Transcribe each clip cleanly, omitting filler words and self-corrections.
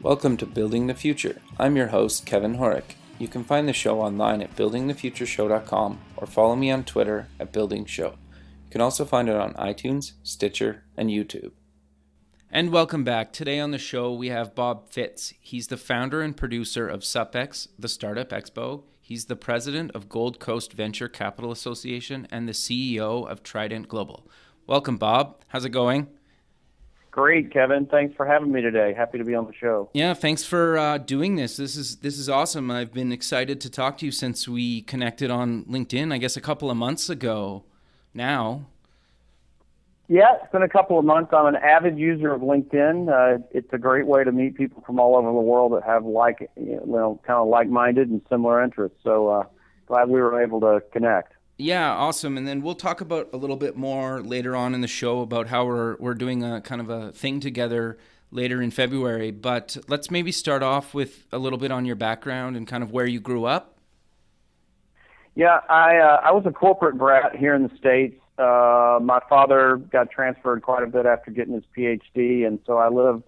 Welcome to Building the Future. I'm your host, Kevin Horick. You can find the show online at buildingthefutureshow.com or follow me on Twitter at BuildingShow. You can also find it on iTunes, Stitcher, and YouTube. And welcome back. Today on the show, we have Bob Fitz. He's the founder and producer of SupX, the Startup Expo. He's the president of Gold Coast Venture Capital Association and the CEO of Trident Global. Welcome, Bob. How's it going? Great, Kevin. Thanks for having me today. Happy to be on the show. Yeah, thanks for doing this. This is awesome. I've been excited to talk to you since we connected on LinkedIn, I guess a couple of months ago now. Yeah, it's been a couple of months. I'm an avid user of LinkedIn. It's a great way to meet people from all over the world that have kind of like-minded and similar interests. So glad we were able to connect. Yeah, awesome. And then we'll talk about a little bit more later on in the show about how we're doing a kind of a thing together later in February. But let's maybe start off with a little bit on your background and kind of where you grew up. Yeah, I was a corporate brat here in the States. My father got transferred quite a bit after getting his PhD, and so I lived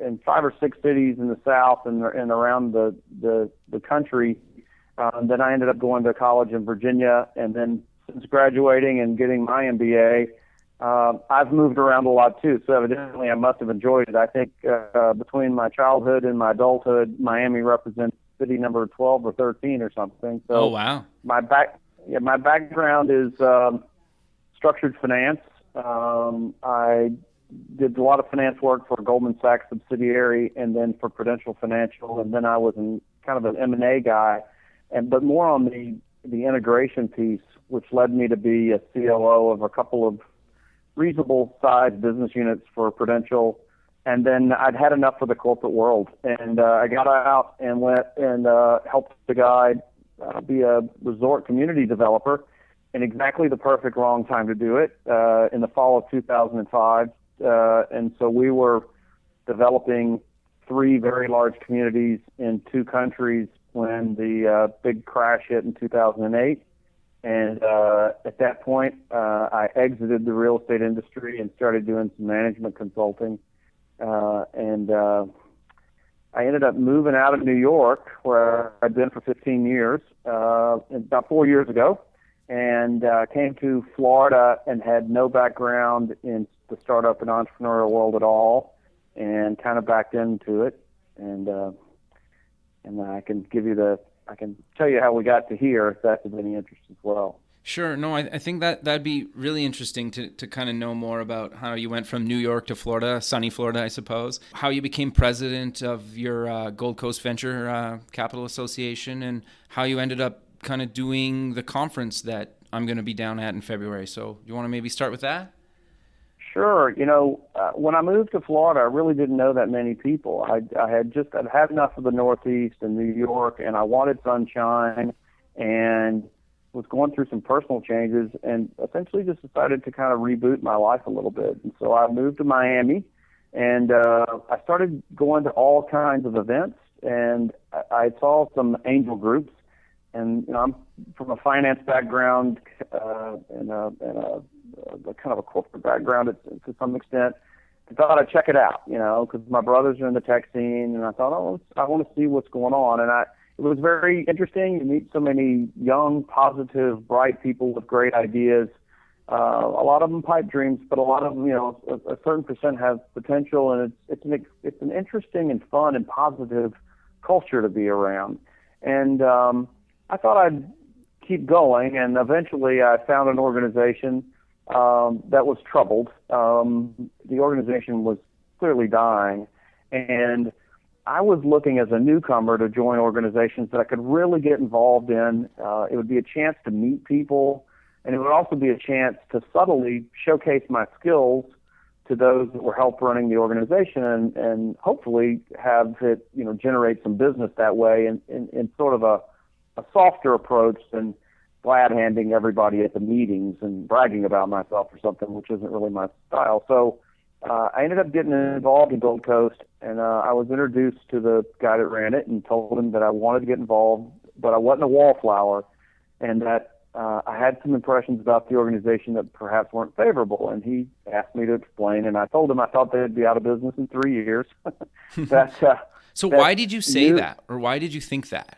in 5 or 6 cities in the South and around the country. Then I ended up going to college in Virginia, and then since graduating and getting my MBA, I've moved around a lot too. So evidently, I must have enjoyed it. I think between my childhood and my adulthood, Miami represents city number 12 or 13 or something. So oh wow! My background is structured finance. I did a lot of finance work for a Goldman Sachs subsidiary, and then for Prudential Financial, and then I was kind of an M&A guy. But more on the integration piece, which led me to be a COO of a couple of reasonable-sized business units for Prudential. And then I'd had enough of the corporate world, and I got out and went and helped the guy be a resort community developer in exactly the perfect wrong time to do it, in the fall of 2005. And so we were developing 3 very large communities in 2 countries when the big crash hit in 2008. And at that point, I exited the real estate industry and started doing some management consulting. And I ended up moving out of New York, where I'd been for 15 years, about 4 years ago, and came to Florida and had no background in the startup and entrepreneurial world at all, and kind of backed into it. And I can tell you how we got to here if that's of any interest as well. Sure. No, I think that'd be really interesting to kind of know more about how you went from New York to Florida, sunny Florida, I suppose, how you became president of your Gold Coast Venture Capital Association, and how you ended up kind of doing the conference that I'm going to be down at in February. So you want to maybe start with that? Sure. When I moved to Florida, I really didn't know that many people. I'd had enough of the Northeast and New York, and I wanted sunshine, and was going through some personal changes, and essentially just decided to kind of reboot my life a little bit. And so I moved to Miami, and I started going to all kinds of events, and I saw some angel groups. And I'm from a finance background and a kind of a corporate background to some extent. I thought I'd check it out, because my brothers are in the tech scene, and I thought, I want to see what's going on. And it was very interesting to meet so many young, positive, bright people with great ideas. A lot of them pipe dreams, but a lot of them, a certain percent have potential, and it's an interesting and fun and positive culture to be around. And I thought I'd keep going, and eventually I found an organization that was troubled. The organization was clearly dying, and I was looking as a newcomer to join organizations that I could really get involved in. It would be a chance to meet people, and it would also be a chance to subtly showcase my skills to those that were help running the organization, and hopefully have it generate some business that way in sort of a softer approach than glad-handing everybody at the meetings and bragging about myself or something, which isn't really my style. So I ended up getting involved in Gold Coast, and I was introduced to the guy that ran it and told him that I wanted to get involved, but I wasn't a wallflower, and that I had some impressions about the organization that perhaps weren't favorable, and he asked me to explain, and I told him I thought they'd be out of business in 3 years. So why did you say that, or why did you think that?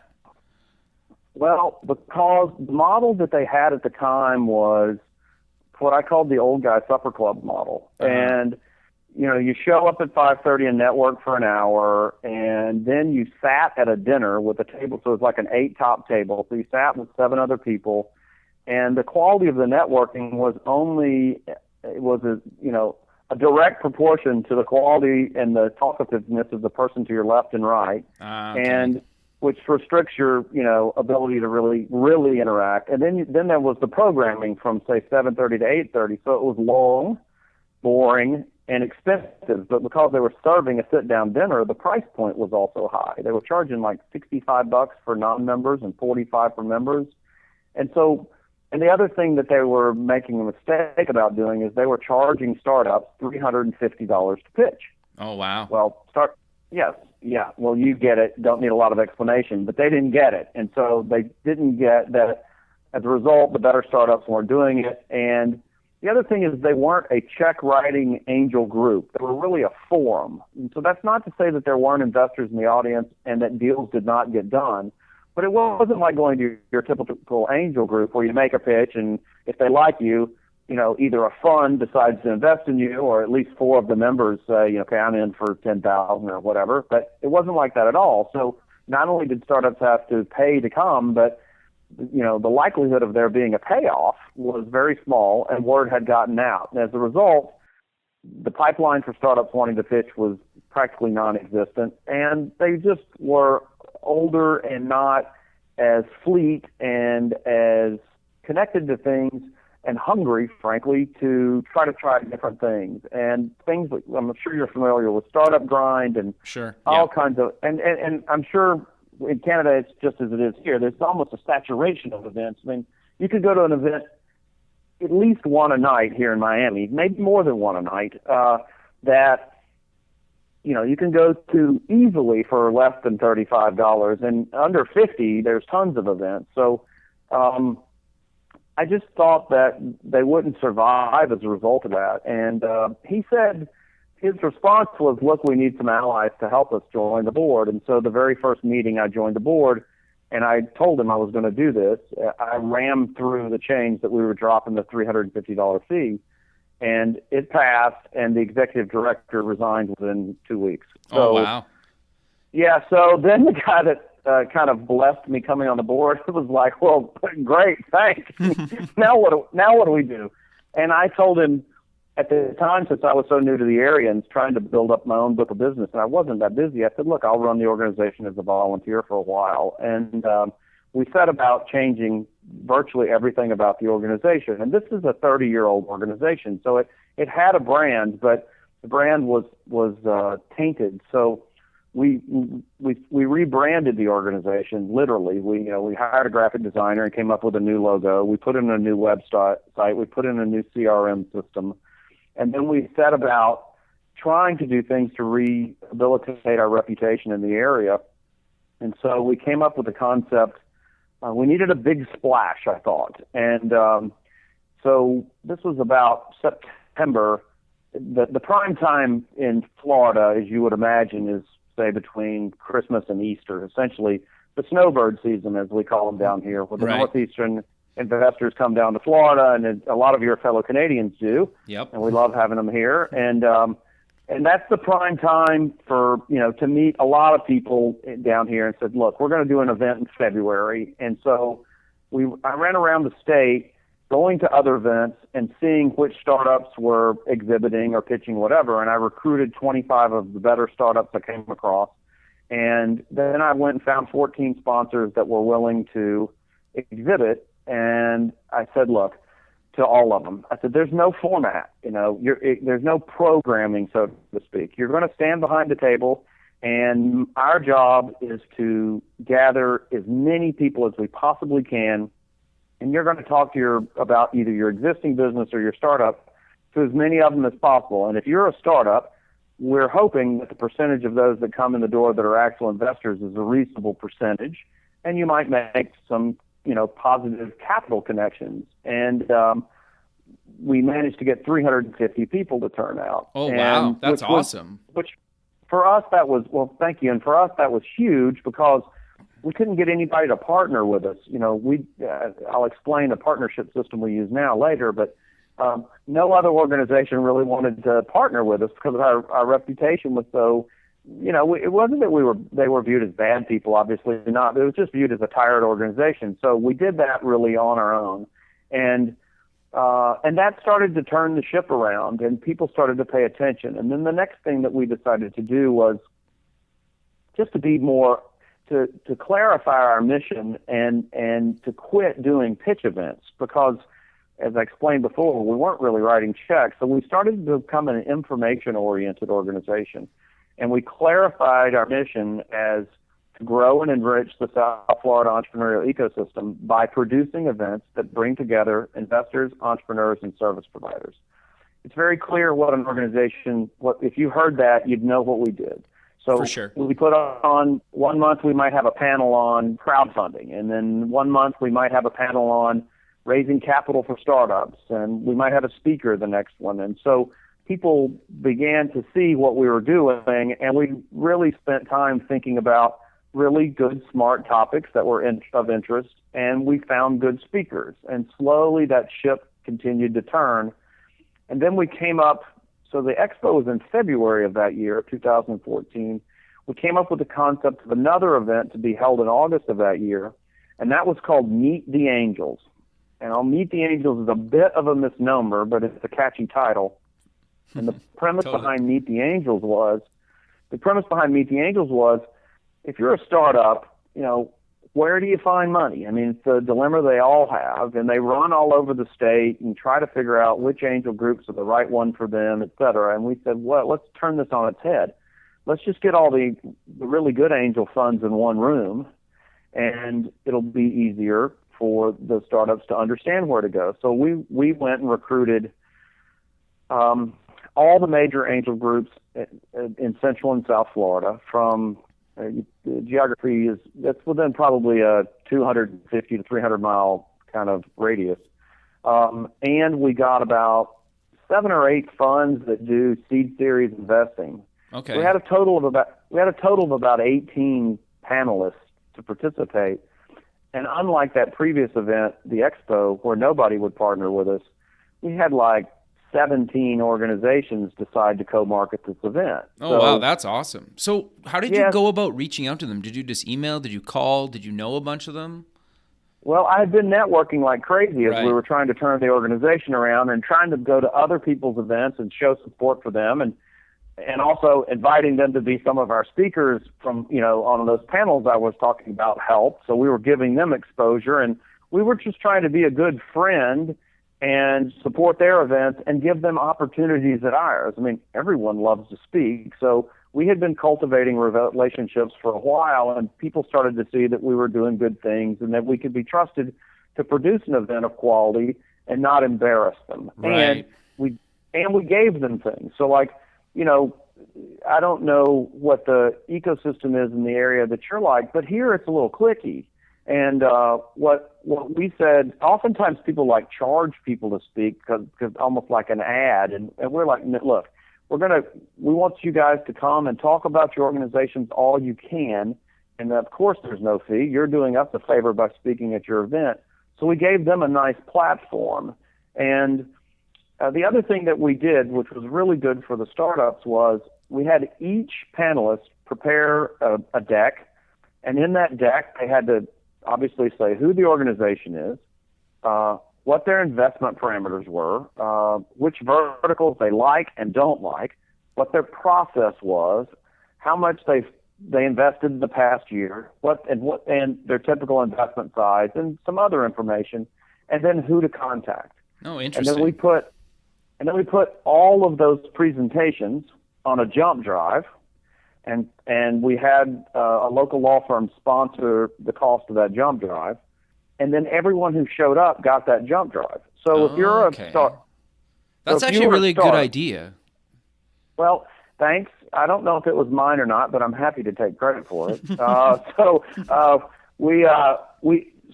Well, because the model that they had at the time was what I called the old guy supper club model. And, you show up at 5:30 and network for an hour, and then you sat at a dinner with a table. So it was like an 8-top table. So you sat with 7 other people, and the quality of the networking was a direct proportion to the quality and the talkativeness of the person to your left and right. Okay. And which restricts your, ability to really interact. And then there was the programming from, say, 7:30 to 8:30. So it was long, boring, and expensive. But because they were serving a sit-down dinner, the price point was also high. They were charging like $65 for non-members and $45 for members. And the other thing that they were making a mistake about doing is they were charging startups $350 to pitch. Oh, wow. Well, yes. Yeah, well, you get it. Don't need a lot of explanation, but they didn't get it. And so they didn't get that. As a result, the better startups weren't doing it. And the other thing is they weren't a check-writing angel group. They were really a forum. And so that's not to say that there weren't investors in the audience and that deals did not get done. But it wasn't like going to your typical angel group where you make a pitch, and if they like you, either a fund decides to invest in you, or at least 4 of the members say, okay, I'm in for $10,000 or whatever. But it wasn't like that at all. So not only did startups have to pay to come, but the likelihood of there being a payoff was very small, and word had gotten out. And as a result, the pipeline for startups wanting to pitch was practically non-existent, and they just were older and not as fleet and as connected to things and hungry, frankly, to try different things. And things like, I'm sure you're familiar with Startup Grind and Sure. all kinds of, and I'm sure in Canada it's just as it is here. There's almost a saturation of events. I mean, you could go to an event at least one a night here in Miami, maybe more than one a night, that you can go to easily for less than $35, and under $50, there's tons of events. So I just thought that they wouldn't survive as a result of that. And he said his response was, look, we need some allies to help us join the board. And so the very first meeting I joined the board, and I told him I was going to do this. I rammed through the change that we were dropping the $350 fee. And it passed, and the executive director resigned within 2 weeks. So, oh, wow. Yeah, so then the guy that kind of blessed me coming on the board was like, well, great, thanks. Now what do we do? And I told him at the time, since I was so new to the area and trying to build up my own book of business, and I wasn't that busy, I said, look, I'll run the organization as a volunteer for a while. And we set about changing virtually everything about the organization. And this is a 30-year-old organization, so it had a brand, but the brand was tainted. So we rebranded the organization literally. We hired a graphic designer and came up with a new logo. We put in a new website. We put in a new CRM system, and then we set about trying to do things to rehabilitate our reputation in the area. And so we came up with the concept. We needed a big splash, I thought. And so this was about September. The prime time in Florida, as you would imagine, is, say, between Christmas and Easter, essentially the snowbird season, as we call them down here, where the Right. Northeastern investors come down to Florida, and a lot of your fellow Canadians do. Yep. And we love having them here. And that's the prime time for, to meet a lot of people down here, and said, look, we're going to do an event in February. And so I ran around the state going to other events and seeing which startups were exhibiting or pitching, whatever. And I recruited 25 of the better startups I came across. And then I went and found 14 sponsors that were willing to exhibit. And I said, look, to all of them, I said, there's no format, there's no programming, so to speak. You're going to stand behind the table, and our job is to gather as many people as we possibly can, and you're going to talk about either your existing business or your startup to as many of them as possible. And if you're a startup, we're hoping that the percentage of those that come in the door that are actual investors is a reasonable percentage, and you might make some positive capital connections. And we managed to get 350 people to turn out. Oh, wow. That's awesome. Which for us, that was, well, thank you. And for us, that was huge because we couldn't get anybody to partner with us. I'll explain the partnership system we use now later, but no other organization really wanted to partner with us because our reputation was so, it wasn't that they were viewed as bad people, obviously not. It was just viewed as a tired organization. So we did that really on our own. And that started to turn the ship around, and people started to pay attention. And then the next thing that we decided to do was just to be more, to clarify our mission and to quit doing pitch events because, as I explained before, we weren't really writing checks. So we started to become an information-oriented organization. And we clarified our mission as to grow and enrich the South Florida entrepreneurial ecosystem by producing events that bring together investors, entrepreneurs, and service providers. It's very clear what an organization, if you heard that, you'd know what we did. So for sure. We put on, 1 month we might have a panel on crowdfunding, and then 1 month we might have a panel on raising capital for startups, and we might have a speaker the next one. And so people began to see what we were doing, and we really spent time thinking about really good, smart topics that were of interest, and we found good speakers. And slowly that ship continued to turn. And then we came up, so the expo was in February of that year, 2014. We came up with the concept of another event to be held in August of that year, and that was called Meet the Angels. And Meet the Angels is a bit of a misnomer, but it's a catchy title. And the premise behind Meet the Angels was, if you're a startup, where do you find money? I mean, it's the dilemma they all have, and they run all over the state and try to figure out which angel groups are the right one for them, et cetera. And we said, well, let's turn this on its head. Let's just get all the really good angel funds in one room, and it'll be easier for the startups to understand where to go. So we went and recruited all the major angel groups in Central and South Florida. From the geography that's within probably a 250 to 300 mile kind of radius, and we got about 7 or 8 funds that do seed series investing. Okay. We had a total of about 18 panelists to participate, and unlike that previous event, the expo, where nobody would partner with us, we had like 17 organizations decide to co-market this event. Oh, wow, that's awesome. So how did you go about reaching out to them? Did you just email? Did you call? Did you know a bunch of them? Well, I had been networking like crazy as we were trying to turn the organization around and trying to go to other people's events and show support for them, and also inviting them to be some of our speakers from, on those panels I was talking about help. So we were giving them exposure, and we were just trying to be a good friend and support their events and give them opportunities at ours. I mean, everyone loves to speak, so we had been cultivating relationships for a while, and people started to see that we were doing good things and that we could be trusted to produce an event of quality and not embarrass them. Right. And we gave them things. So, I don't know what the ecosystem is in the area that you're like, but here it's a little cliquey. And what we said, oftentimes people charge people to speak because almost like an ad, and we're like, look, we want you guys to come and talk about your organizations all you can, and of course there's no fee. You're doing us a favor by speaking at your event. So we gave them a nice platform. And the other thing that we did, which was really good for the startups, was we had each panelist prepare a deck, and in that deck they had to obviously say who the organization is, what their investment parameters were, which verticals they like and don't like, what their process was, how much they invested in the past year, and their typical investment size, and some other information, and then who to contact. Oh, interesting. And then we put all of those presentations on a jump drive. And we had a local law firm sponsor the cost of that jump drive, and then everyone who showed up got that jump drive. So if you're that's actually really a good idea. Well, thanks. I don't know if it was mine or not, but I'm happy to take credit for it.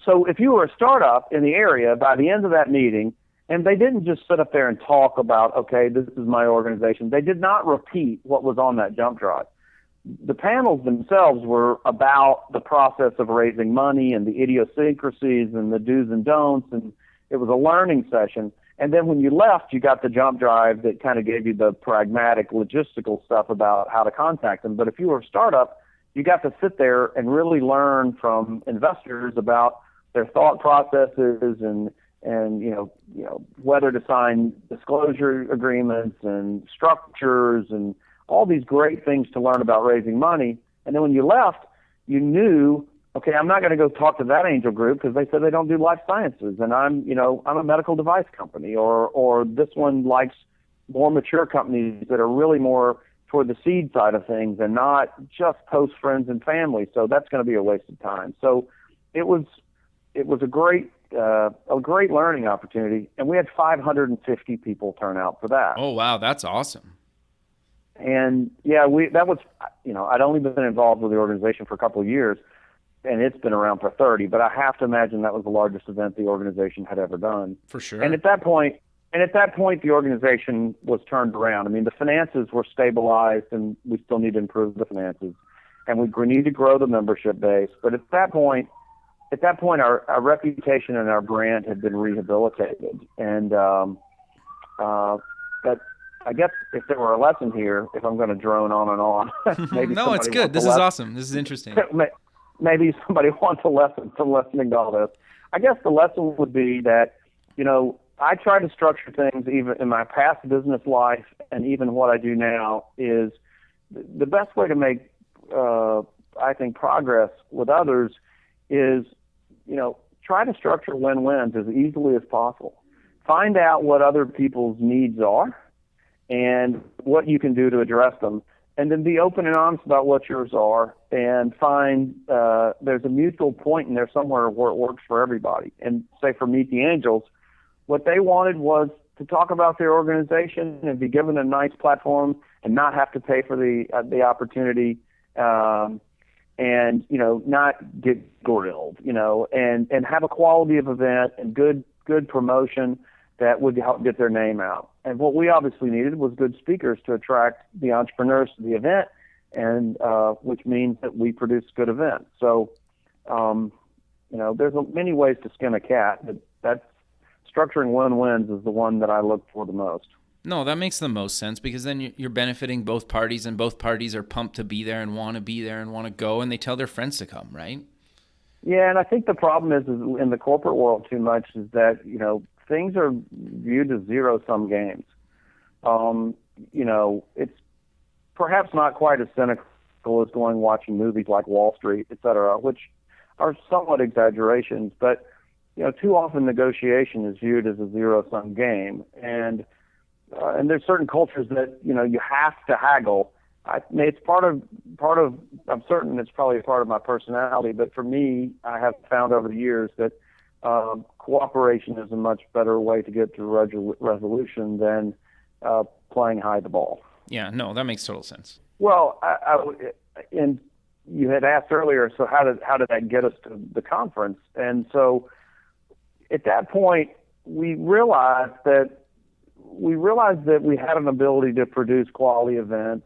so if you were a startup in the area, by the end of that meeting, and they didn't just sit up there and talk about, okay, this is my organization. They did not repeat what was on that jump drive. The panels themselves were about the process of raising money and the idiosyncrasies and the do's and don'ts, and it was a learning session. And then when you left, you got the jump drive that kind of gave you the pragmatic, logistical stuff about how to contact them. But if you were a startup, you got to sit there and really learn from investors about their thought processes and whether to sign disclosure agreements and structures and all these great things to learn about raising money. And then when you left, you knew, okay, I'm not going to go talk to that angel group because they said they don't do life sciences, and I'm a medical device company, or this one likes more mature companies that are really more toward the seed side of things and not just post friends and family. So that's going to be a waste of time. So it was a great learning opportunity, and we had 550 people turn out for that. Oh wow, that's awesome. And yeah, I'd only been involved with the organization for a couple of years, and it's been around for 30, but I have to imagine that was the largest event the organization had ever done. For sure. And at that point, the organization was turned around. I mean, the finances were stabilized, and we still need to improve the finances, and we need to grow the membership base. But at that point, our reputation and our brand had been rehabilitated. And but I guess if there were a lesson here, if I'm going to drone on and on, maybe no, it's good. This is awesome. This is interesting. Maybe somebody wants a lesson from listening to all this. I guess the lesson would be that, I try to structure things even in my past business life, and even what I do now is the best way to make, I think, progress with others is, try to structure win-wins as easily as possible. Find out what other people's needs are and what you can do to address them, and then be open and honest about what yours are, and find there's a mutual point in there somewhere where it works for everybody. And say for Meet the Angels, what they wanted was to talk about their organization and be given a nice platform and not have to pay for the opportunity, and not get grilled, and have a quality of event and good promotion that would help get their name out. And what we obviously needed was good speakers to attract the entrepreneurs to the event, and which means that we produce good events. So, there's many ways to skin a cat, but that's structuring win-wins is the one that I look for the most. No, that makes the most sense, because then you're benefiting both parties, and both parties are pumped to be there and want to go, and they tell their friends to come, right? Yeah, and I think the problem is in the corporate world too much is that, things are viewed as zero-sum games. It's perhaps not quite as cynical as watching movies like Wall Street, et cetera, which are somewhat exaggerations, but too often negotiation is viewed as a zero-sum game, and there's certain cultures that you have to haggle. I mean, it's part of. I'm certain it's probably a part of my personality, but for me, I have found over the years that cooperation is a much better way to get to resolution than playing hide the ball. Yeah, no, that makes total sense. Well, and you had asked earlier, so how did that get us to the conference? And so at that point, we realized that we had an ability to produce quality events.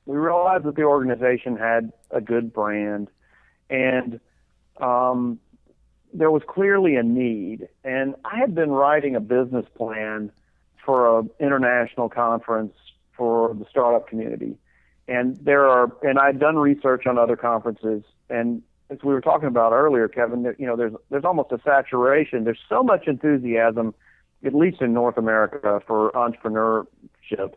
We realized that the organization had a good brand, and there was clearly a need. And I had been writing a business plan for an international conference for the startup community. And I'd done research on other conferences, and as we were talking about earlier, Kevin, there's almost a saturation. There's so much enthusiasm, at least in North America, for entrepreneurship,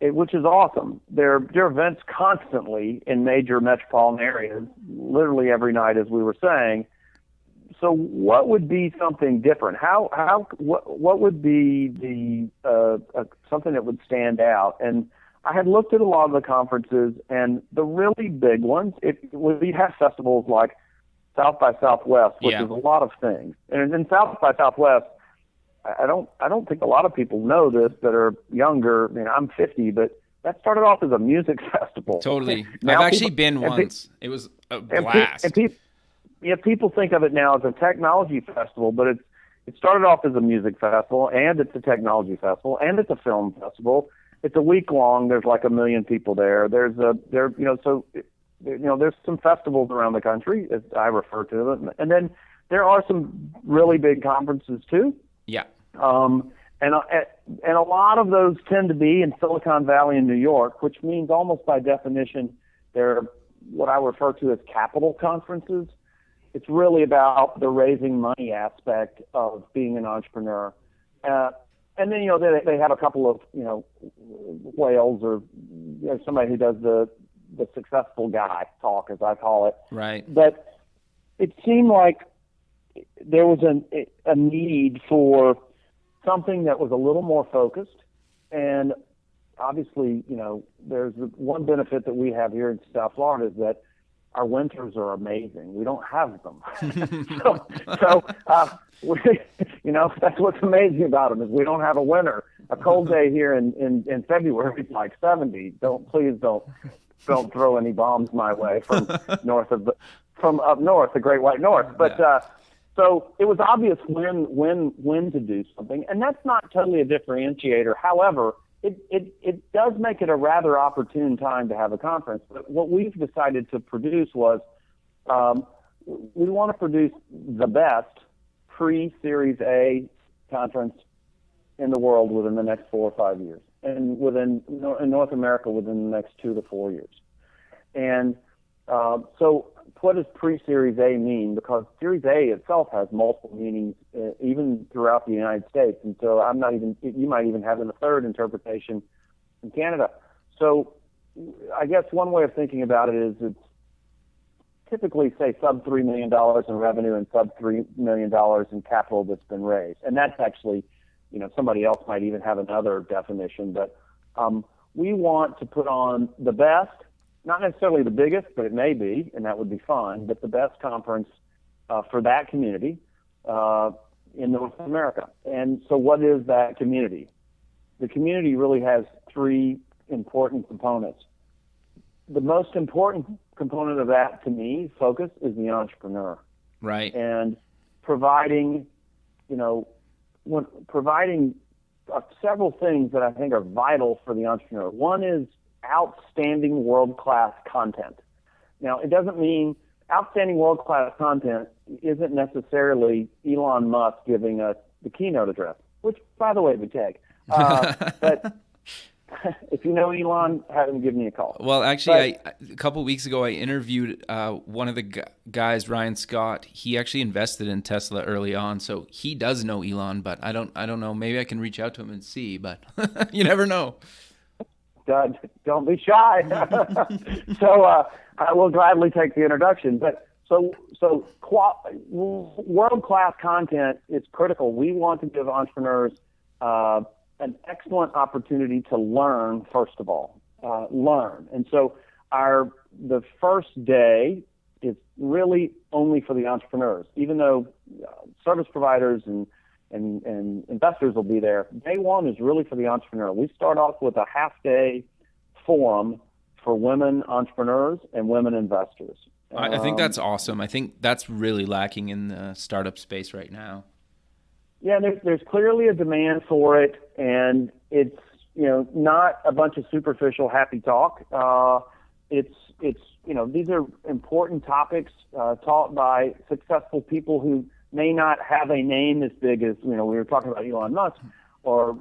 which is awesome. There are events constantly in major metropolitan areas, literally every night, as we were saying. So what would be something different? What would be the something that would stand out? And I had looked at a lot of the conferences, and the really big ones, we have festivals like South by Southwest, which is a lot of things. And in South by Southwest, I don't think a lot of people know this that are younger. I mean, I'm 50, but that started off as a music festival. Totally. I've actually been once. It was a blast. people think of it now as a technology festival, but it started off as a music festival, and it's a technology festival, and it's a film festival. It's a week long. There's like 1 million people there. There's some festivals around the country, as I refer to them, and then there are some really big conferences too. Yeah. And a lot of those tend to be in Silicon Valley in New York, which means almost by definition they're what I refer to as capital conferences. It's really about the raising money aspect of being an entrepreneur. And then, they have a couple of, whales or somebody who does the successful guy talk, as I call it. Right. But it seemed like there was a need for something that was a little more focused. And obviously, there's one benefit that we have here in South Florida is that our winters are amazing. We don't have them. That's what's amazing about them is we don't have a winter. A cold day here in February is like 70. Please don't throw any bombs my way from up north, the Great White North. But so it was obvious when to do something, and that's not totally a differentiator. However, it does make it a rather opportune time to have a conference. But what we've decided to produce was we want to produce the best pre-Series A conference in the world within the next 4 or 5 years, and in North America within the next 2 to 4 years. And so what does pre-Series A mean? Because Series A itself has multiple meanings, even throughout the United States. And so you might even have a third interpretation in Canada. So I guess one way of thinking about it is it's typically, say, sub $3 million in revenue and sub $3 million in capital that's been raised. And that's actually, somebody else might even have another definition. But we want to put on the best, not necessarily the biggest, but it may be, and that would be fine, but the best conference for that community in North America. And so what is that community? The community really has 3 important components. The most important component of that, to me, focus, is the entrepreneur. Right. And providing several things that I think are vital for the entrepreneur. One is outstanding world-class content. Now, it doesn't mean outstanding world-class content isn't necessarily Elon Musk giving us the keynote address, which, by the way, we take. But if you know Elon, have him give me a call. Well, actually, a couple of weeks ago, I interviewed one of the guys, Ryan Scott. He actually invested in Tesla early on, so he does know Elon. But I don't know. Maybe I can reach out to him and see. But you never know. Don't be shy. So I will gladly take the introduction. But so world-class content is critical. We want to give entrepreneurs an excellent opportunity to learn, first of all, And so the first day is really only for the entrepreneurs, even though service providers and investors will be there. Day one is really for the entrepreneur. We start off with a half-day forum for women entrepreneurs and women investors. I think that's awesome. I think that's really lacking in the startup space right now. Yeah, there's clearly a demand for it, and it's not a bunch of superficial happy talk. It's these are important topics taught by successful people who may not have a name as big as we were talking about Elon Musk or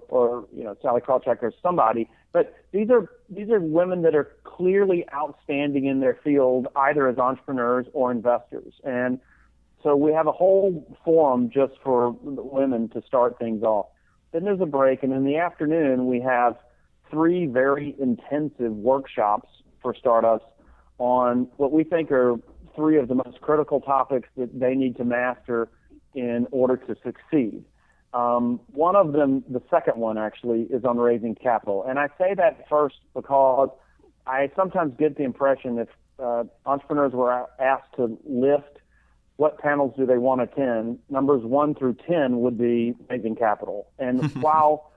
Sally Krawcheck or somebody, but these are women that are clearly outstanding in their field, either as entrepreneurs or investors. And so we have a whole forum just for women to start things off. Then there's a break, and in the afternoon we have 3 very intensive workshops for startups on what we think are 3 of the most critical topics that they need to master in order to succeed. One of them, the second one actually, is on raising capital. And I say that first because I sometimes get the impression if entrepreneurs were asked to list what panels do they want to attend, numbers 1 through 10 would be raising capital. And while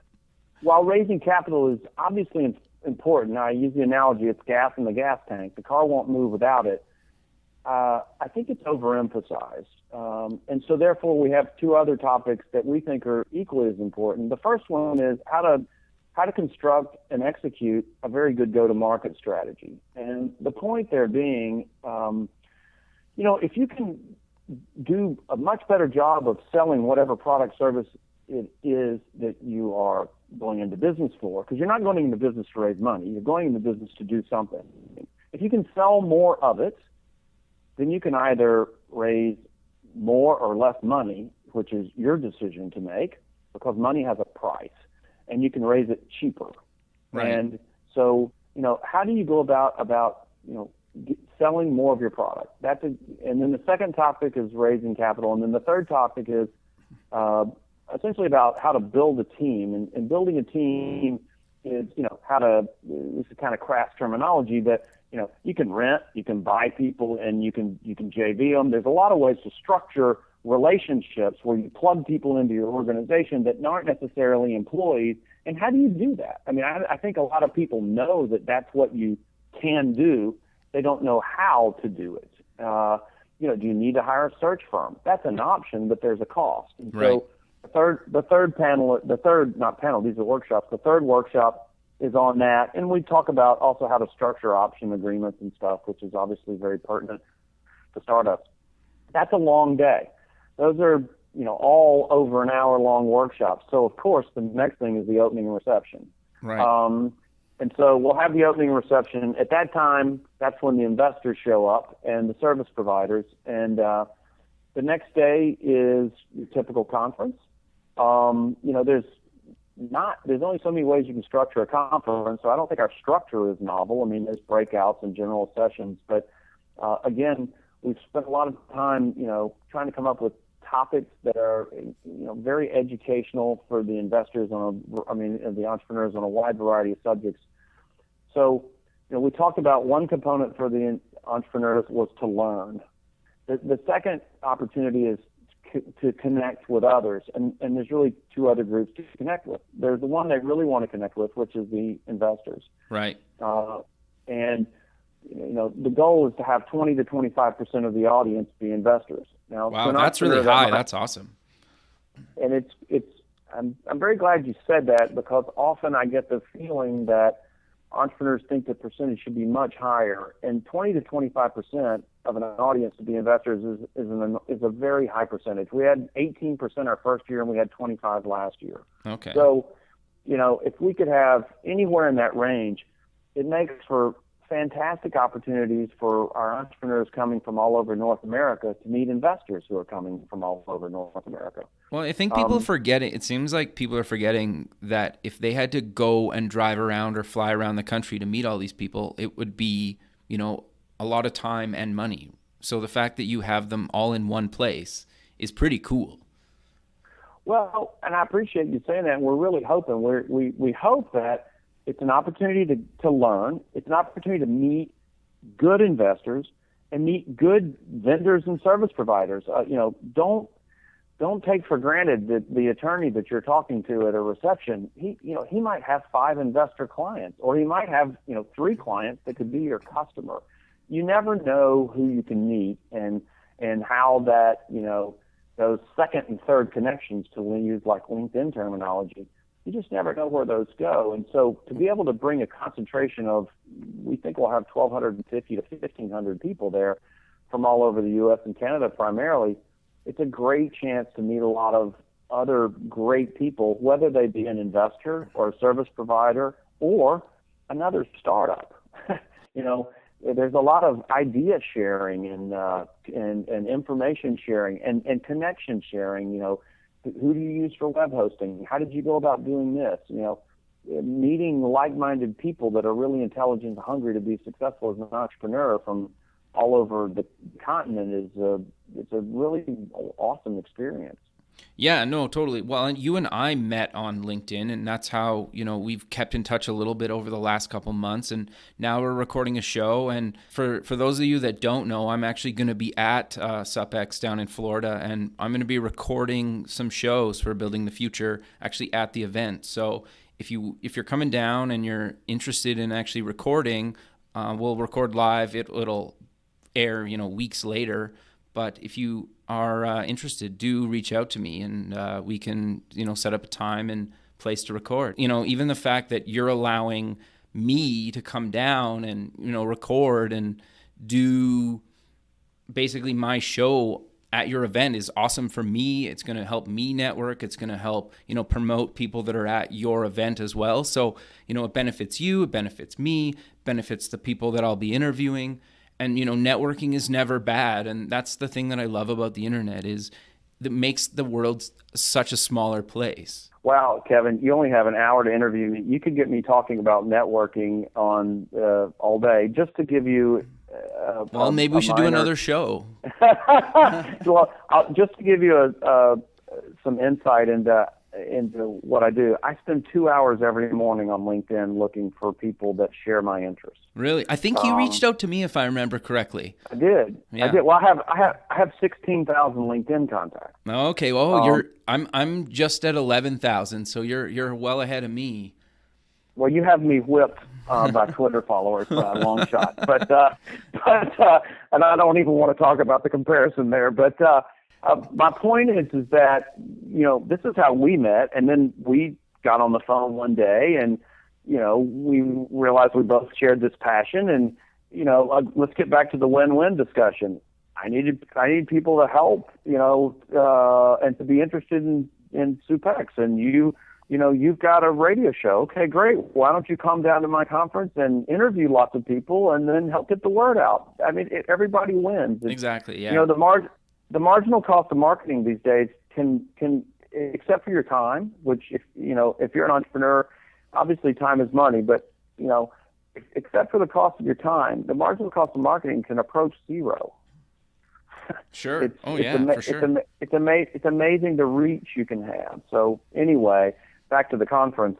raising capital is obviously important, I use the analogy, it's gas in the gas tank. The car won't move without it. I think it's overemphasized. And so therefore we have two other topics that we think are equally as important. The first one is how to construct and execute a very good go-to-market strategy. And the point there being, if you can do a much better job of selling whatever product service it is that you are going into business for, because you're not going into business to raise money, you're going into business to do something. If you can sell more of it, then you can either raise more or less money, which is your decision to make, because money has a price, and you can raise it cheaper. Right. And so, how do you go about selling more of your product? And then the second topic is raising capital, and then the third topic is essentially about how to build a team. And building a team is, this is kind of crass terminology, but you can rent, you can buy people, and you can JV them. There's a lot of ways to structure relationships where you plug people into your organization that aren't necessarily employees. And how do you do that? I mean, I think a lot of people know that that's what you can do. They don't know how to do it. Do you need to hire a search firm? That's an option, but there's a cost. And right. So the third workshop is on that, and we talk about also how to structure option agreements and stuff, which is obviously very pertinent to startups. That's a long day. Those are, all over an hour-long workshops. So, of course, the next thing is the opening reception. Right. And so we'll have the opening reception. At that time, that's when the investors show up and the service providers. And the next day is your typical conference. There's only so many ways you can structure a conference, so I don't think our structure is novel. I mean, there's breakouts and general sessions, but again, we've spent a lot of time, trying to come up with topics that are, very educational for the investors the entrepreneurs on a wide variety of subjects. So, we talked about one component for the entrepreneurs was to learn. The second opportunity is to connect with others, and there's really two other groups to connect with. There's the one they really want to connect with, which is the investors. Right. And the goal is to have 20 to 25% of the audience be investors. Now, wow, that's really high. That's awesome. And I'm very glad you said that, because often I get the feeling that entrepreneurs think the percentage should be much higher, and 20 to 25% of an audience to be investors is a very high percentage. We had 18% our first year, and we had 25 last year. Okay. So, if we could have anywhere in that range, it makes for fantastic opportunities for our entrepreneurs coming from all over North America to meet investors who are coming from all over North America. Well, I think people forgetting. It seems like people are forgetting that if they had to go and drive around or fly around the country to meet all these people, it would be, a lot of time and money. So the fact that you have them all in one place is pretty cool. Well, and I appreciate you saying that. And we're really hoping we hope that it's an opportunity to learn. It's an opportunity to meet good investors and meet good vendors and service providers. Don't take for granted that the attorney that you're talking to at a reception, he might have 5 investor clients, or he might have 3 clients that could be your customer. You never know who you can meet and how that those second and third connections, to use like LinkedIn terminology. You just never know where those go. And so to be able to bring a concentration of, we think we'll have 1,250 to 1,500 people there from all over the U.S. and Canada primarily, it's a great chance to meet a lot of other great people, whether they be an investor or a service provider or another startup. There's a lot of idea sharing and information sharing and connection sharing. Who do you use for web hosting? How did you go about doing this? Meeting like-minded people that are really intelligent and hungry to be successful as an entrepreneur from all over the continent it's a really awesome experience. Yeah, no, totally. Well, and you and I met on LinkedIn, and that's how, we've kept in touch a little bit over the last couple months, and now we're recording a show. And for those of you that don't know, I'm actually going to be at SupX down in Florida, and I'm going to be recording some shows for Building the Future actually at the event. So if you're coming down and you're interested in actually recording, we'll record live. It'll air, weeks later. But if you are interested, do reach out to me, and we can, set up a time and place to record. Even the fact that you're allowing me to come down and, record and do basically my show at your event is awesome for me. It's going to help me network. It's going to help, promote people that are at your event as well. So, it benefits you, it benefits me, benefits the people that I'll be interviewing. And, networking is never bad. And that's the thing that I love about the internet is that makes the world such a smaller place. Wow, Kevin, you only have an hour to interview me. You could get me talking about networking on all day. Just to give you well, maybe we should do another show. Well, just to give you some insight into what I do, I spend 2 hours every morning on LinkedIn looking for people that share my interests. Really? I think you reached out to me, if I remember correctly. I did. Yeah. I did. Well, I have 16,000 LinkedIn contacts. Okay. Well, I'm just at 11,000, so you're well ahead of me. Well, you have me whipped by Twitter followers by a long shot, but and I don't even want to talk about the comparison there. But my point is that this is how we met, and then we got on the phone one day, and we realized we both shared this passion, and let's get back to the win-win discussion. I need people to help, and to be interested in Supex, and you've got a radio show. Okay, great. Why don't you come down to my conference and interview lots of people and then help get the word out? I mean, everybody wins. Exactly, yeah. The marginal cost of marketing these days can except for your time, which if you're an entrepreneur, obviously time is money, but except for the cost of your time, the marginal cost of marketing can approach zero. Sure. For sure. It's amazing the reach you can have. So anyway, back to the conference.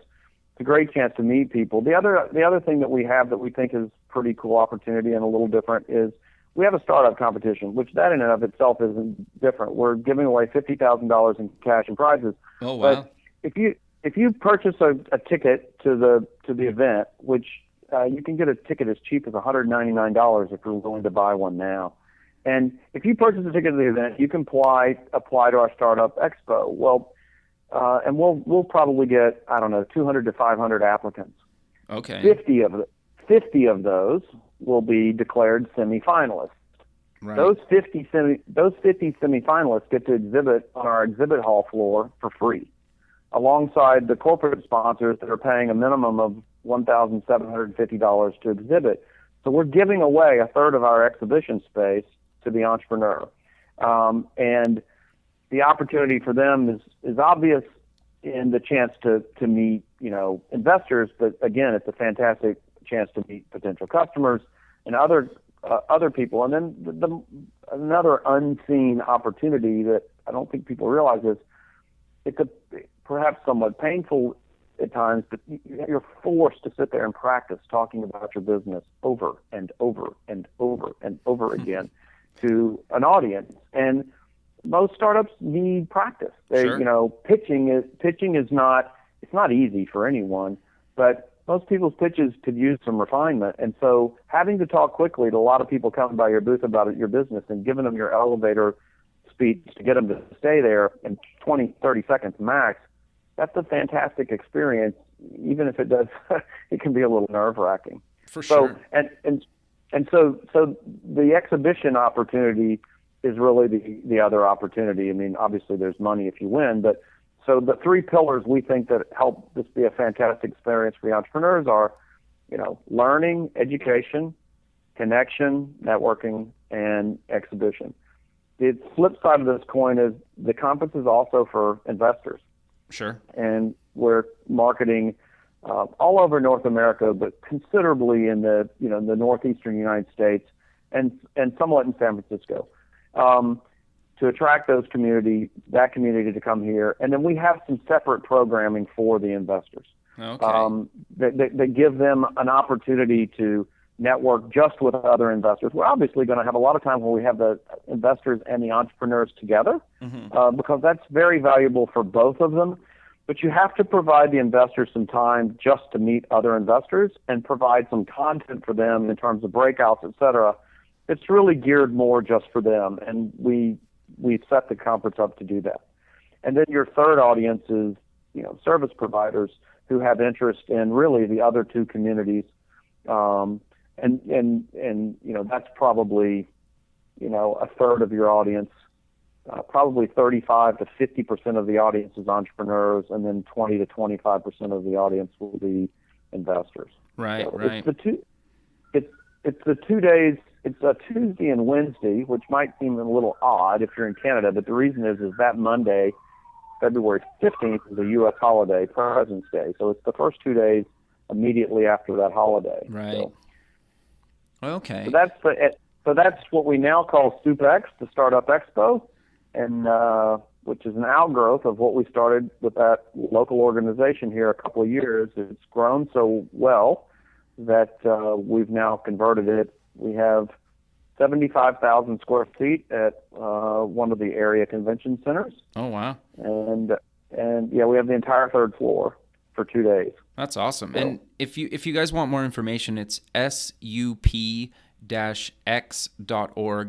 It's a great chance to meet people. The other thing that we have that we think is pretty cool opportunity and a little different is we have a startup competition, which that in and of itself isn't different. We're giving away $50,000 in cash and prizes. Oh wow! But if you purchase a ticket to the event, which you can get a ticket as cheap as $199 if you're willing to buy one now. And if you purchase a ticket to the event, you can apply to our Startup Expo. Well, and we'll probably get 200 to 500 applicants. Okay. 50 of those will be declared semifinalists. Right. Those 50 semifinalists get to exhibit on our exhibit hall floor for free, alongside the corporate sponsors that are paying a minimum of $1,750 to exhibit. So we're giving away a third of our exhibition space to the entrepreneur. And the opportunity for them is obvious in the chance to meet, investors, but again, it's a fantastic chance to meet potential customers and other people. And then another unseen opportunity that I don't think people realize is it's perhaps somewhat painful at times, but you're forced to sit there and practice talking about your business over and over and over and over again to an audience. And most startups need practice. Sure. Pitching is not easy for anyone, but most people's pitches could use some refinement. And so having to talk quickly to a lot of people coming by your booth about your business and giving them your elevator speech to get them to stay there in 20, 30 seconds max, that's a fantastic experience, even if it can be a little nerve-wracking. For sure. So the exhibition opportunity is really the other opportunity. I mean, obviously there's money if you win, but so the three pillars we think that help this be a fantastic experience for the entrepreneurs are, learning, education, connection, networking, and exhibition. The flip side of this coin is the conference is also for investors. Sure. And we're marketing all over North America, but considerably in the northeastern United States and somewhat in San Francisco, to attract that community to come here. And then we have some separate programming for the investors. Okay. That give them an opportunity to network just with other investors. We're obviously going to have a lot of time where we have the investors and the entrepreneurs together, because that's very valuable for both of them. But you have to provide the investors some time just to meet other investors and provide some content for them in terms of breakouts, et cetera, it's really geared more just for them, and we set the conference up to do that. And then your third audience is, service providers who have interest in really the other two communities, and that's probably a third of your audience. Probably 35 to 50% of the audience is entrepreneurs, and then 20 to 25% of the audience will be investors. Right, so right. It's the 2 days. It's a Tuesday and Wednesday, which might seem a little odd if you're in Canada, but the reason is that Monday, February 15th, is a U.S. holiday, President's Day. So it's the first 2 days immediately after that holiday. Right. So, okay. So that's what we now call SoupX, the Startup Expo, and which is an outgrowth of what we started with that local organization here a couple of years. It's grown so well that we've now converted it. We have 75,000 square feet at one of the area convention centers. Oh, wow. And yeah, we have the entire third floor for 2 days. That's awesome. So, and if you guys want more information, it's sup-x.org,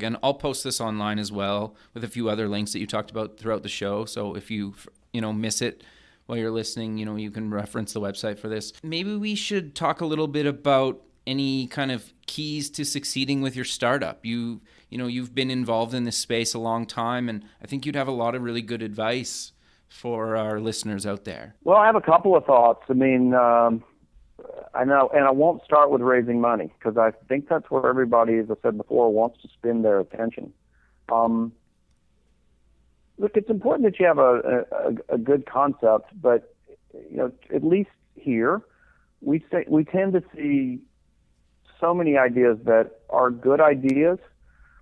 and I'll post this online as well with a few other links that you talked about throughout the show. So if you miss it while you're listening, you can reference the website for this. Maybe we should talk a little bit about any kind of keys to succeeding with your startup. You've been involved in this space a long time, and I think you'd have a lot of really good advice for our listeners out there. Well, I have a couple of thoughts. I mean, I know, and I won't start with raising money because I think that's where everybody, as I said before, wants to spend their attention. Look, it's important that you have a good concept, but at least here, we tend to see so many ideas that are good ideas,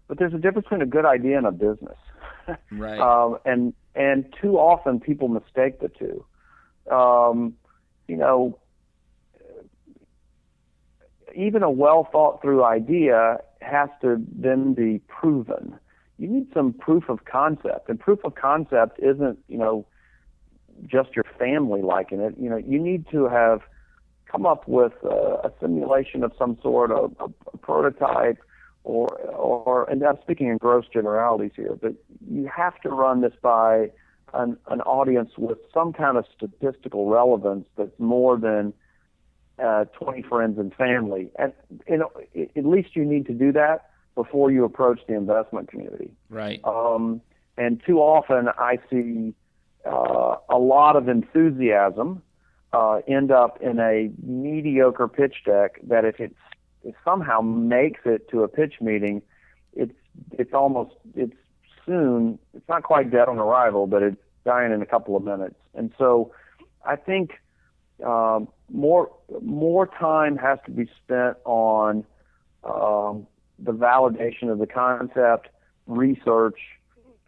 but there's a difference between a good idea and a business. Right. And too often people mistake the two. Even a well thought through idea has to then be proven. You need some proof of concept, and proof of concept isn't just your family liking it. You need to have come up with a simulation of some sort, a prototype, or and I'm speaking in gross generalities here, but you have to run this by an audience with some kind of statistical relevance that's more than 20 friends and family. And at least you need to do that before you approach the investment community. Right. And too often I see a lot of enthusiasm end up in a mediocre pitch deck that if it somehow makes it to a pitch meeting, it's not quite dead on arrival, but it's dying in a couple of minutes. And so I think more time has to be spent on the validation of the concept, research,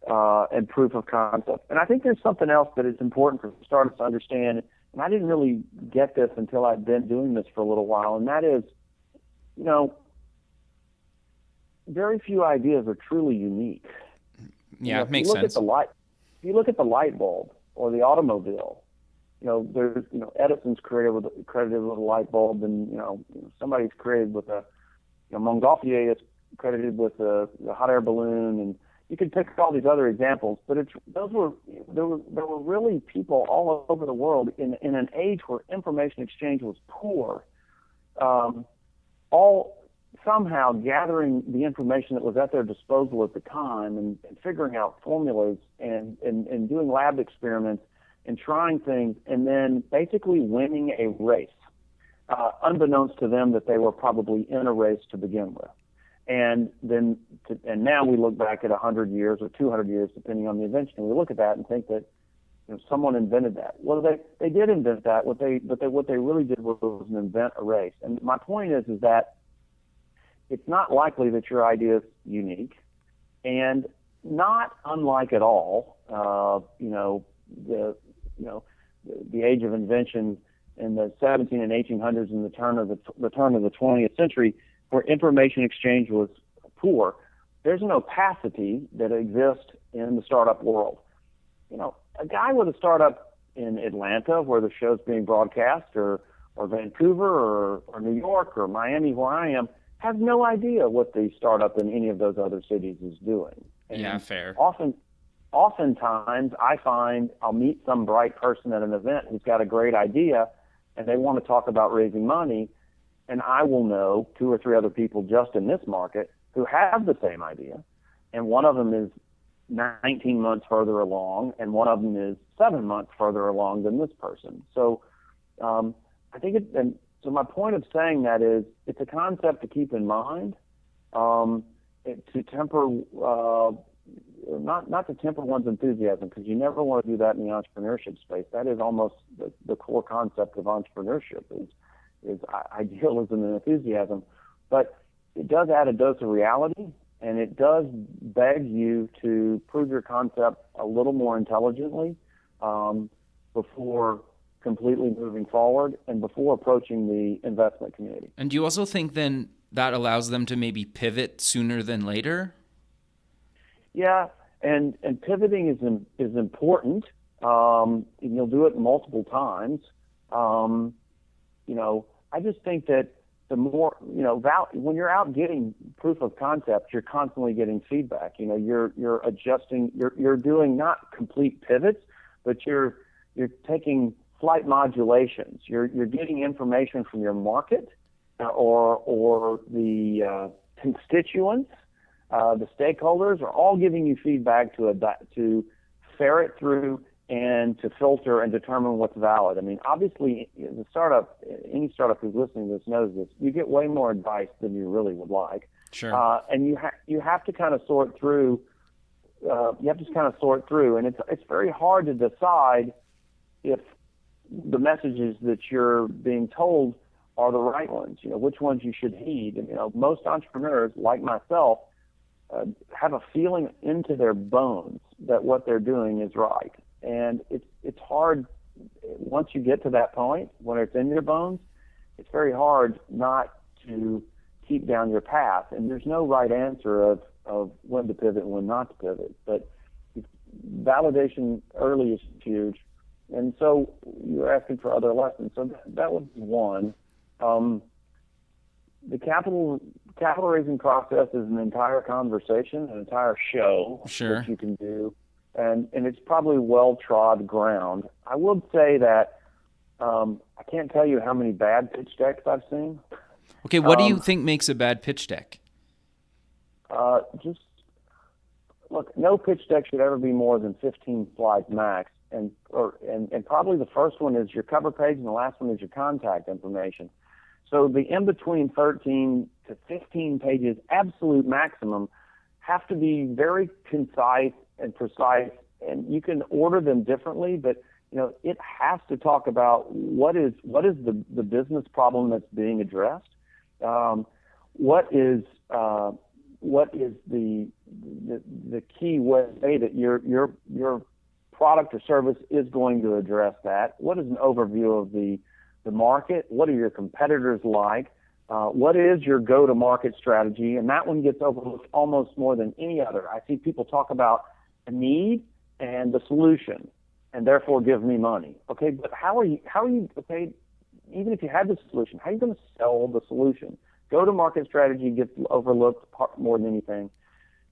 and proof of concept. And I think there's something else that is important for startups to understand, and I didn't really get this until I'd been doing this for a little while, and that is, very few ideas are truly unique. Yeah, it makes sense. If you look at the light bulb or the automobile, there's Edison's credited with a light bulb, and somebody's credited with Montgolfier is credited with a hot air balloon, and you could pick all these other examples, but there were really people all over the world in an age where information exchange was poor, all somehow gathering the information that was at their disposal at the time and figuring out formulas and doing lab experiments and trying things, and then basically winning a race, unbeknownst to them that they were probably in a race to begin with. And now we look back at 100 years or 200 years, depending on the invention, and we look at that and think that someone invented that. Well, they did invent that. What they really did was invent a race. And my point is that it's not likely that your idea is unique, and not unlike at all, the age of invention in the 17 and 1800s and the turn of the 20th century, where information exchange was poor. There's an opacity that exists in the startup world. A guy with a startup in Atlanta, where the show's being broadcast, or Vancouver, or New York, or Miami, where I am, have no idea what the startup in any of those other cities is doing. And yeah, fair. Oftentimes I find I'll meet some bright person at an event who's got a great idea and they want to talk about raising money, and I will know 2 or 3 other people just in this market who have the same idea, and one of them is 19 months further along, and one of them is 7 months further along than this person. So I think so my point of saying that is it's a concept to keep in mind, to temper, not to temper one's enthusiasm, because you never want to do that in the entrepreneurship space. That is almost the core concept of entrepreneurship is idealism and enthusiasm. But it does add a dose of reality, and it does beg you to prove your concept a little more intelligently before completely moving forward and before approaching the investment community. And do you also think then that allows them to maybe pivot sooner than later? Yeah, and pivoting is important. You'll do it multiple times. I just think that the more, when you're out getting proof of concept, you're constantly getting feedback. You're adjusting, you're doing not complete pivots, but you're taking slight modulations. You're getting information from your market or the constituents. The stakeholders are all giving you feedback to ferret through and to filter and determine what's valid. I mean, obviously, any startup who's listening to this knows this. You get way more advice than you really would like. Sure. And you have to kind of sort through. And it's very hard to decide if the messages that you're being told are the right ones. Which ones you should heed. And most entrepreneurs, like myself, have a feeling into their bones that what they're doing is right. And it's hard once you get to that point, when it's in your bones, it's very hard not to keep down your path. And there's no right answer of when to pivot and when not to pivot. But validation early is huge. And so you're asking for other lessons. So that was one. The capital raising process is an entire conversation, an entire show Sure. that you can do, and it's probably well-trod ground. I would say that I can't tell you how many bad pitch decks I've seen. Okay, what do you think makes a bad pitch deck? Just look, no pitch deck should ever be more than 15 slides max, and probably the first one is your cover page, and the last one is your contact information. So the in-between 13 to 15 pages, absolute maximum, have to be very concise and precise, and you can order them differently, but it has to talk about what is the business problem that's being addressed, what is the key way that your product or service is going to address that, what is an overview of the market, what are your competitors like, what is your go-to-market strategy, and that one gets overlooked almost more than any other. I see people talk about the need and the solution, and therefore give me money. Okay, but how are you, okay, even if you had the solution, how are you going to sell the solution? Go-to-market strategy gets overlooked more than anything.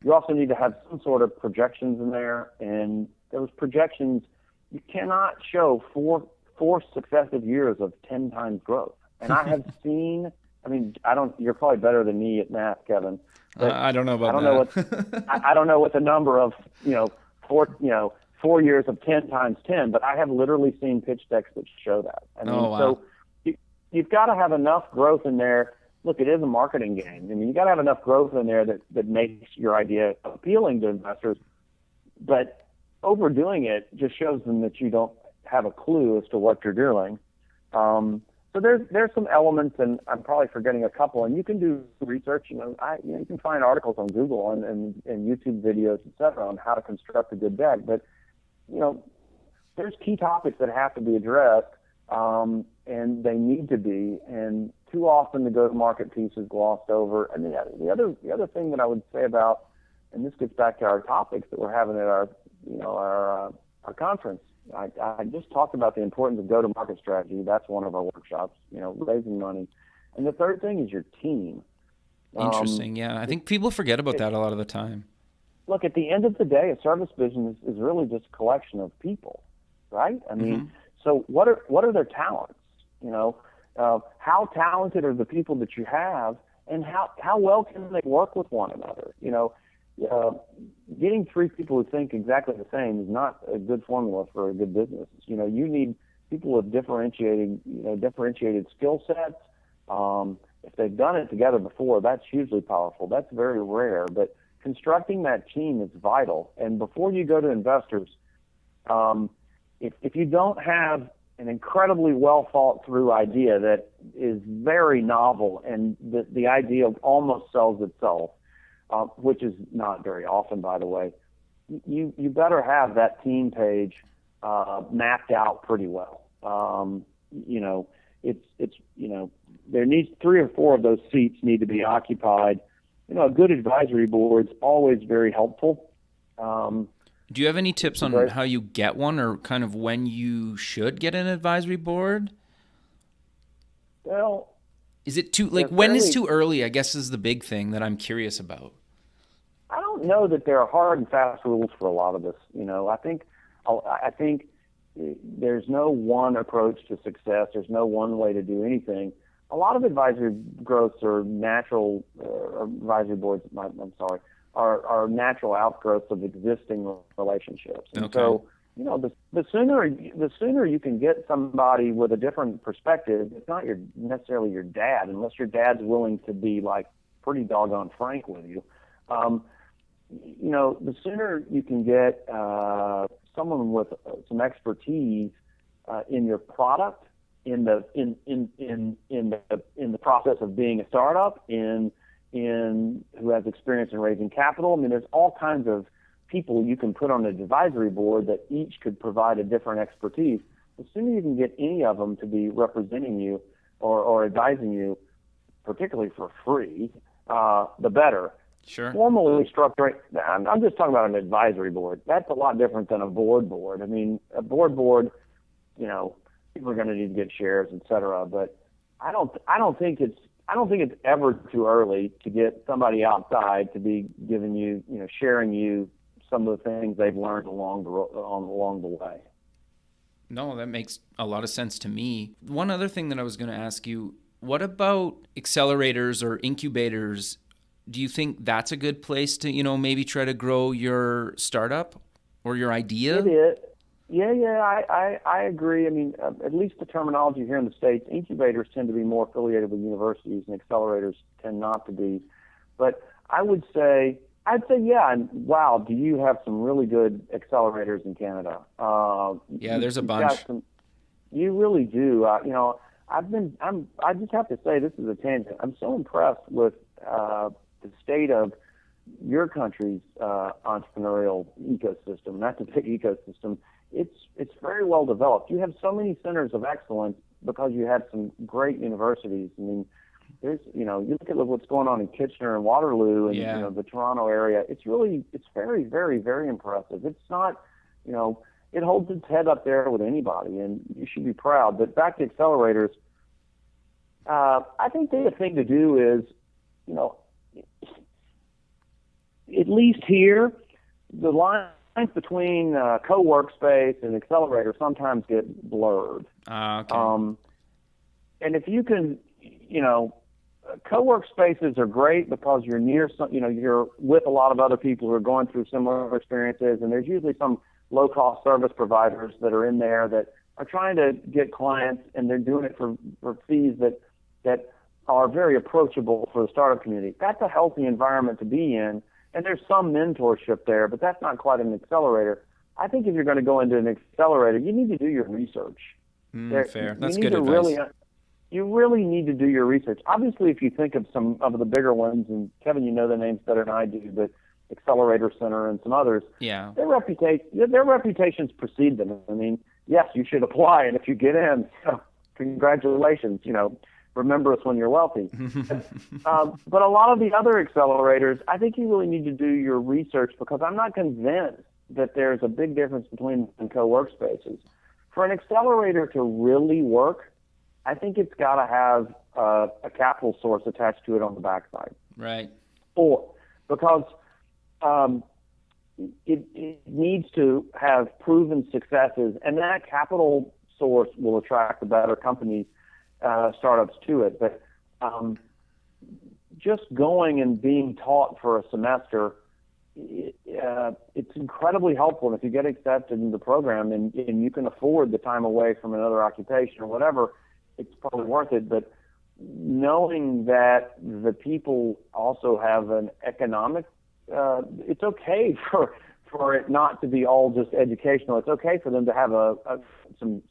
You also need to have some sort of projections in there, and those projections, you cannot show four successive years of 10 times growth. And I have seen, you're probably better than me at math, Kevin. I don't know about that. I don't know what the number of, 4 years of 10 times 10, but I have literally seen pitch decks that show that. So you've got to have enough growth in there. Look, it is a marketing game. You got to have enough growth in there that makes your idea appealing to investors, but overdoing it just shows them that you don't have a clue as to what you're doing. So there's some elements, and I'm probably forgetting a couple. And you can do research. You can find articles on Google and YouTube videos, etc., on how to construct a good deck. But there's key topics that have to be addressed, and they need to be. And too often the go-to-market piece is glossed over. And the other thing that I would say about, and this gets back to our topics that we're having at our conference. I just talked about the importance of go-to-market strategy. That's one of our workshops, raising money. And the third thing is your team. Interesting. Yeah, I think people forget about that a lot of the time. Look, at the end of the day, a service business is really just a collection of people, right? I mean, so what are their talents? You know, how talented are the people that you have, and how well can they work with one another? You know, getting three people who think exactly the same is not a good formula for a good business. You know, you need people with differentiated skill sets. If they've done it together before, that's hugely powerful. That's very rare, but constructing that team is vital. And before you go to investors, if you don't have an incredibly well thought through idea that is very novel and the idea almost sells itself, which is not very often, by the way, you better have that team page mapped out pretty well. You know, it's you know, there needs 3 or 4 of those seats need to be occupied. You know, a good advisory board's always very helpful. Do you have any tips on how you get one, or kind of when you should get an advisory board? Well, is it too when is too early? I guess is the big thing that I'm curious about. I don't know that there are hard and fast rules for a lot of this. You know, I think there's no one approach to success. There's no one way to do anything. A lot of advisory growths are natural, advisory boards, are natural outgrowths of existing relationships. And so, you know, the sooner you can get somebody with a different perspective, it's not necessarily your dad, unless your dad's willing to be like pretty doggone frank with you. You know, the sooner you can get someone with some expertise in your product, in the process of being a startup, in who has experience in raising capital. I mean, there's all kinds of people you can put on an advisory board that each could provide a different expertise. The sooner you can get any of them to be representing you or advising you, particularly for free, the better. Sure. Formally structuring, I'm just talking about an advisory board. That's a lot different than a board. I mean, a board, you know, people are going to need to get shares, et cetera. But I don't think it's ever too early to get somebody outside to be giving you, you know, sharing you some of the things they've learned along the way. No, that makes a lot of sense to me. One other thing that I was going to ask you, what about accelerators or incubators? Do you think that's a good place to, you know, maybe try to grow your startup or your idea? It is. Yeah, I agree. I mean, at least the terminology here in the States, incubators tend to be more affiliated with universities and accelerators tend not to be. But I'd say, yeah, and wow, do you have some really good accelerators in Canada? Yeah, there's a bunch. You really do. You know, I just have to say, this is a tangent. I'm so impressed with the state of your country's entrepreneurial ecosystem. That's a big ecosystem. It's very well developed. You have so many centers of excellence because you have some great universities. I mean, there's, you know, you look at what's going on in Kitchener and Waterloo and you know, the Toronto area. It's very, very, very impressive. It's not, you know, it holds its head up there with anybody, and you should be proud. But back to accelerators, I think the thing to do is, you know, at least here, the lines between co-workspace and accelerator sometimes get blurred. Okay. And if you can, you know, co-workspaces are great because you're near some, you know, you're with a lot of other people who are going through similar experiences, and there's usually some low-cost service providers that are in there that are trying to get clients, and they're doing it for fees that are very approachable for the startup community. That's a healthy environment to be in. And there's some mentorship there, but that's not quite an accelerator. I think if you're going to go into an accelerator, you need to do your research. Fair. That's good advice. You really need to do your research. Obviously, if you think of some of the bigger ones, and Kevin, you know the names better than I do, but Accelerator Center and some others, yeah, their reputations precede them. I mean, yes, you should apply, and if you get in, congratulations, you know, remember us when you're wealthy. But a lot of the other accelerators, I think you really need to do your research, because I'm not convinced that there's a big difference between co-workspaces. For an accelerator to really work, I think it's got to have a capital source attached to it on the backside. Right. Or because it needs to have proven successes, and that capital source will attract the better companies, startups to it. But just going and being taught for a semester, it's incredibly helpful. And if you get accepted in the program and you can afford the time away from another occupation or whatever, it's probably worth it. But knowing that the people also have an economic, it's okay for it not to be all just educational. It's okay for them to have some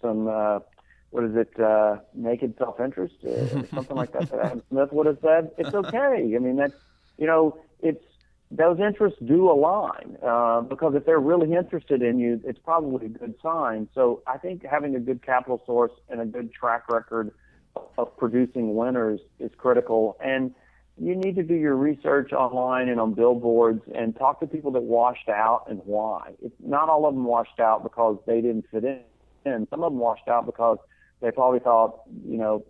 what is it, naked self-interest or something like that Adam Smith would have said. It's okay. I mean, that's, it's, those interests do align, because if they're really interested in you, it's probably a good sign. So I think having a good capital source and a good track record of producing winners is critical. And you need to do your research online and on billboards and talk to people that washed out and why. It's not all of them washed out because they didn't fit in. Some of them washed out because they probably thought,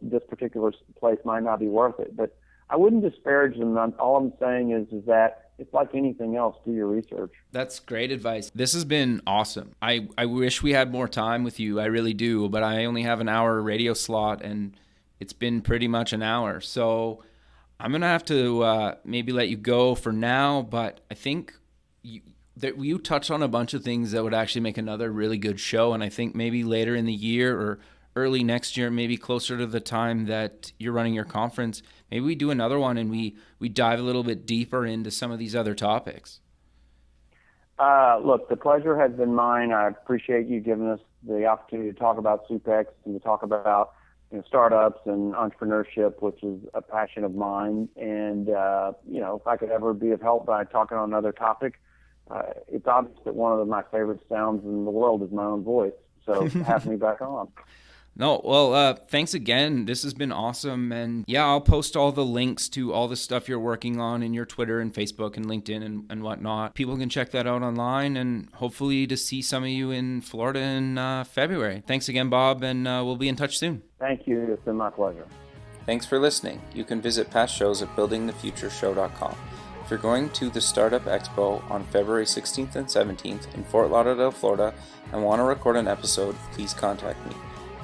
this particular place might not be worth it. But I wouldn't disparage them. All I'm saying is that it's like anything else. Do your research. That's great advice. This has been awesome. I wish we had more time with you. I really do. But I only have an hour radio slot, and it's been pretty much an hour. So I'm going to have to maybe let you go for now. But I think you touched on a bunch of things that would actually make another really good show. And I think maybe later in the year or early next year, maybe closer to the time that you're running your conference, maybe we do another one and we dive a little bit deeper into some of these other topics. Look, the pleasure has been mine. I appreciate you giving us the opportunity to talk about Supex and to talk about startups and entrepreneurship, which is a passion of mine. And, if I could ever be of help by talking on another topic, it's obvious that one of my favorite sounds in the world is my own voice. So have me back on. No, well, thanks again. This has been awesome. And yeah, I'll post all the links to all the stuff you're working on in your Twitter and Facebook and LinkedIn and whatnot. People can check that out online and hopefully to see some of you in Florida in February. Thanks again, Bob, and we'll be in touch soon. Thank you. It's been my pleasure. Thanks for listening. You can visit past shows at buildingthefutureshow.com. If you're going to the Startup Expo on February 16th and 17th in Fort Lauderdale, Florida, and want to record an episode, please contact me.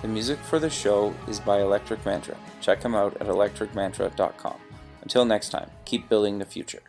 The music for the show is by Electric Mantra. Check them out at electricmantra.com. Until next time, keep building the future.